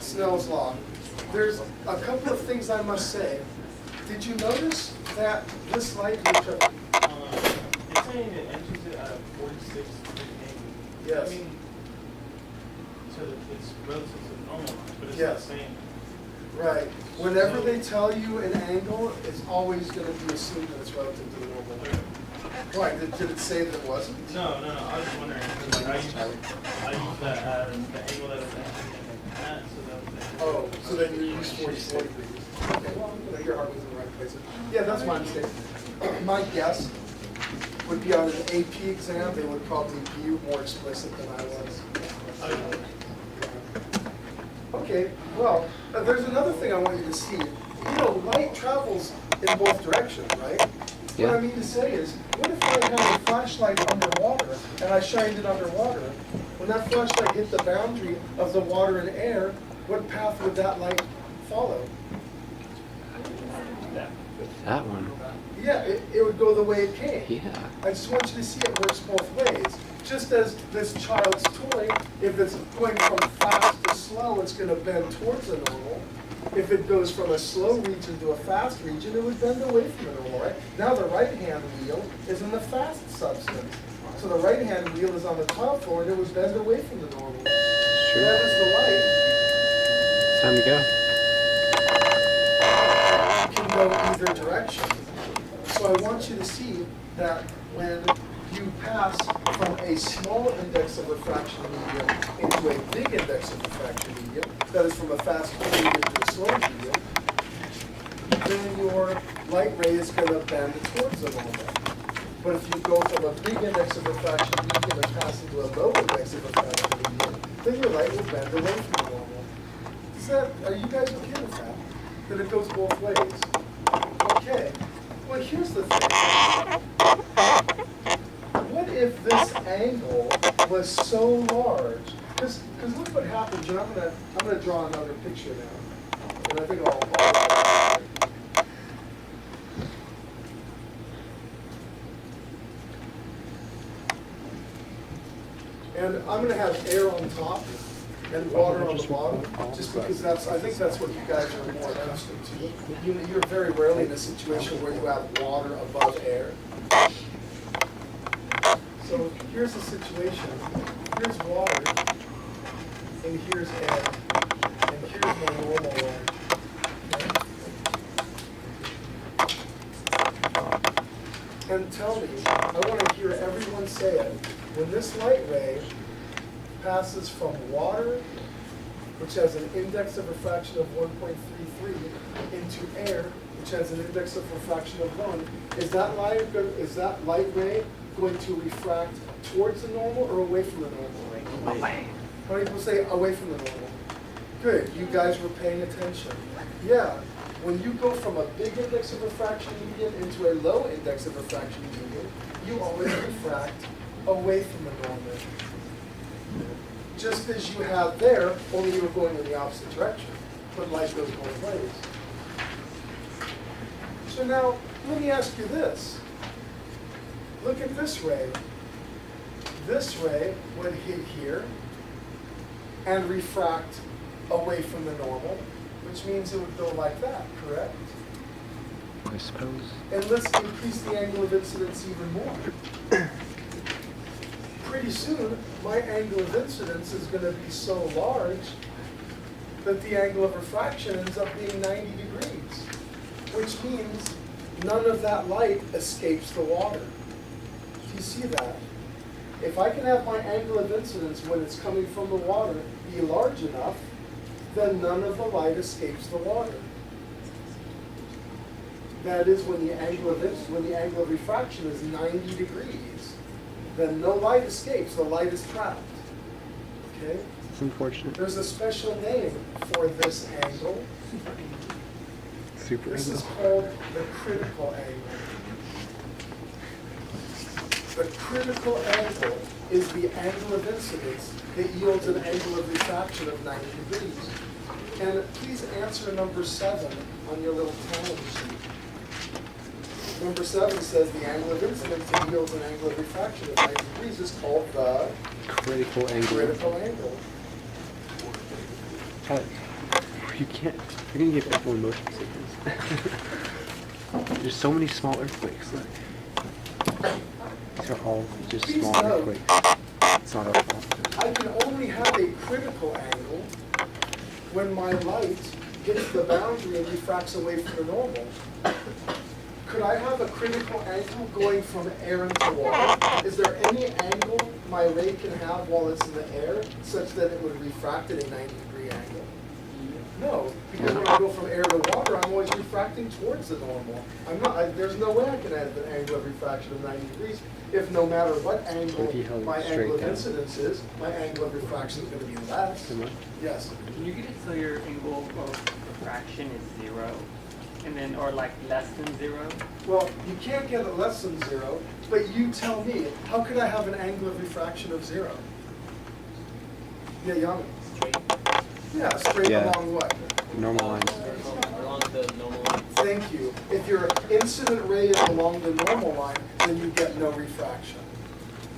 Snell's law. There's a couple of things I must say. Did you notice that this light, It's saying it enters it at a 46 angle. Yes. I mean, so that it's relative to the normal line, but it's Yes. not saying. right, whenever they tell you an angle, it's always going to be assumed that it's relative to the normal line. Why, did it say that it wasn't? No, I was just wondering, 'cause, like, I use that as the angle that it's at, so that was the. Oh, so then you use 44 degrees. Okay, well, your heart was in the right place. Yeah, that's my mistake. My guess would be on an AP exam, they would probably be more explicit than I was. Okay, well, there's another thing I want you to see. You know, light travels in both directions, right? Yeah. What I mean to say is, what if I had a flashlight underwater and I shined it underwater? When that flashlight hit the boundary of the water and air, what path would that light follow? That one. Yeah, it would go the way it came. Yeah. I just want you to see it works both ways. Just as this child's toy, if it's going from fast to slow, it's going to bend towards the normal. If it goes from a slow region to a fast region, it would bend away from the normal, right? Now the right-hand wheel is in the fast substance. So the right-hand wheel is on the top floor, and it would bend away from the normal. Sure. That is the light. It's time to go. Can go either direction. So I want you to see that when you pass from a small index of refraction medium into a big index of refraction medium, that is from a fast medium to a slow medium, then your light ray is going to bend towards the normal. But if you go from a big index of refraction medium and pass into a low index of refraction medium, then your light will bend away from the normal. Are you guys okay with that? That it goes both ways? Okay. Well, here's the thing. What if this angle was so large? Because look what happens, and I'm gonna draw another picture now. And I think I'll and I'm gonna have air on top and water on the bottom, just because I think that's what you guys are more accustomed to. You're very rarely in a situation where you have water above air. So here's the situation. Here's water, and here's air, and here's my normal one. Okay? And tell me, I want to hear everyone say it, when this light ray passes from water, which has an index of refraction of 1.33, into air, which has an index of refraction of 1, is that light ray going to refract towards the normal or away from the normal? Away. How many people say away from the normal? Good, you guys were paying attention. Yeah, when you go from a big index of refraction medium into a low index of refraction medium, you always refract away from the normal. Just as you have there, only you were going in the opposite direction. But light goes both ways. So now, let me ask you this. Look at this ray. This ray would hit here and refract away from the normal, which means it would go like that, correct? I suppose. And let's increase the angle of incidence even more. Pretty soon, my angle of incidence is going to be so large that the angle of refraction ends up being 90 degrees, which means none of that light escapes the water. Do you see that? If I can have my angle of incidence when it's coming from the water be large enough, then none of the light escapes the water. That is when the angle of refraction is 90 degrees. Then no light escapes, the light is trapped. Okay? It's unfortunate. There's a special name for this angle. Super This is angle. called the critical angle. The critical angle is the angle of incidence that yields an angle of refraction of 90 degrees. And please answer number 7 on your little tally sheet. Number 7 says the angle of incidence that yields an angle of refraction of 90 degrees is called the Critical angle. critical angle. you can't, you're gonna get people in motion sickness. There's so many small earthquakes. Look. These are all just Please small note, earthquakes. It's not our fault. I can only have a critical angle when my light hits the boundary and refracts away from the normal. Could I have a critical angle going from air into water? Is there any angle my ray can have while it's in the air such that it would refract at a 90-degree angle? No, because when I go from air to water, I'm always refracting towards the normal. There's no way I can have an angle of refraction of 90 degrees if no matter what angle If you held it my straight angle of down. incidence is, my angle of refraction is going to be less. Come on. Yes. Can you get it so your angle of refraction is 0? And then, or like less than 0? Well, you can't get it less than 0, but you tell me, how could I have an angle of refraction of 0? Yeah, Yami. Straight Yeah, straight Yeah. along what? Normal lines. along the normal line. Thank you. If your incident ray is along the normal line, then you get no refraction.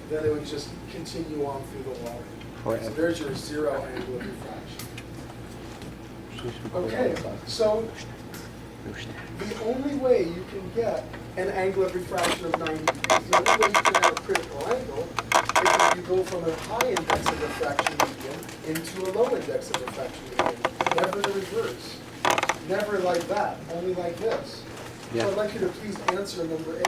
Then it would just continue on through the water. So Forever. there's your 0 angle of refraction. Okay, so the only way you can get an angle of refraction of 90 degrees, the only way you can have a critical angle is if you go from a high index of refraction medium into a low index of refraction medium. Never the reverse. Never like that, only like this. Yeah. So I'd like you to please answer number 8.